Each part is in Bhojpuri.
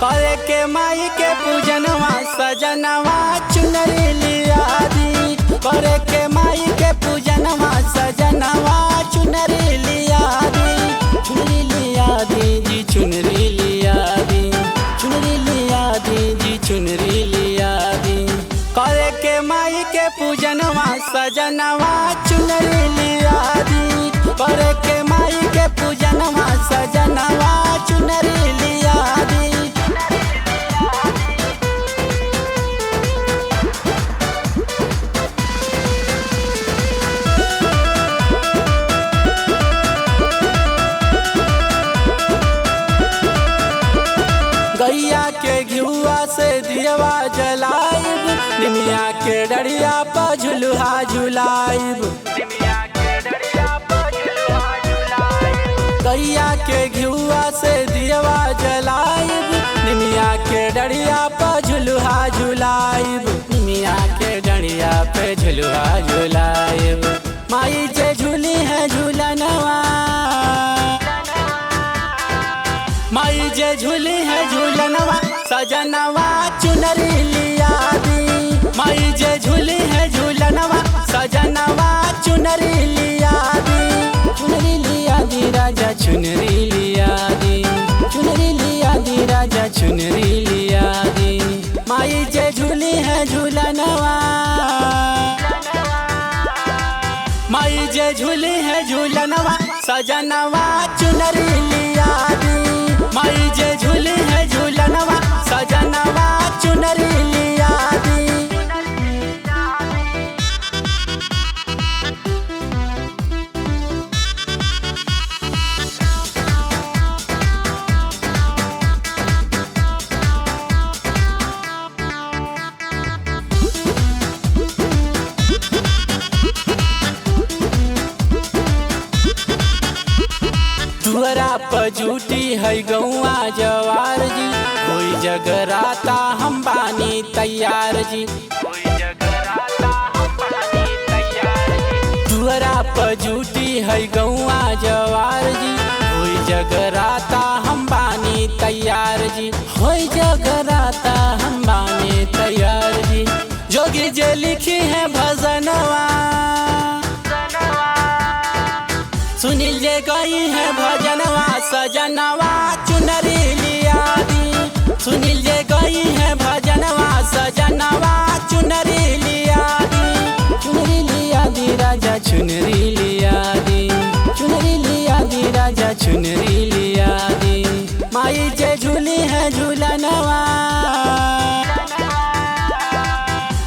करे के माई के पूजनवा सजनवा चुनरी लिया दी। करे के माई के पूजनवा सजनवा चुनरी लिया दी। चुनरी लिया दी जी चुनरी लिया दी। चुनरी लिया दी जी चुनरी लिया दी। करे के माई के पूजनवा सजनवा चुनरी लिया दी। करे के माई के पूजनवा सजनवा चुनरी लिया दी। गैया के घिउआ से दियवा जलाइब। निमिया के डरिया पर झुलुहा झुलाइब। गैया के घिउआ से दियवा जलाइब। निमिया के डरिया पर झुलुहा झुलाइब। निमिया के डरिया पे झुलुहा झुलाइब। माई जे झूली है झूलनवा। माई जे झूली है झूलनवा सजनवा चुनरी लिया दी। माई जे झूली है झूलनवा सजनवा चुनरी लिया दी। चुनरी लिया दी राजा चुनरी लिया दी। चुनरी लिया दी राजा चुनरी लिया दी। माई जे झूली है झूलनवा। माई जे झूली है झूलनवा सजनवा चुनरी लिया दी। माई जे झूली है झूलनवा सजनवा चुनरी लिया दी। तुअरा पर झूठी है गौआ जवार जी। कोई जगराता हम बानी तैयार जी। तुअरा पर झूठी है गौआ जवार जी। कोई जगराता हम बानी तैयार जी। कोई जगराता हम बानी तैयार जी। जोगी जे लिखी है भजनवा। सुनील जे गई है भजनवा सजनवा चुनरी लिया दी। सुनील जे गई है भजनवा सजनवा चुनरी लिया दी। चुनरी लिया दी राजा चुनरी लिया दी। चुनरी लिया दी राजा चुनरी लिया दी। माई जे झूली है झूलनवा।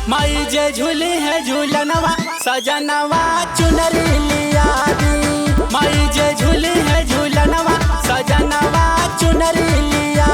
माई जे झूली है झूलनवा सजनवा चुनरी लिया दी। माई जे झूली है झूलनवा सजनवा चुनरी लिया।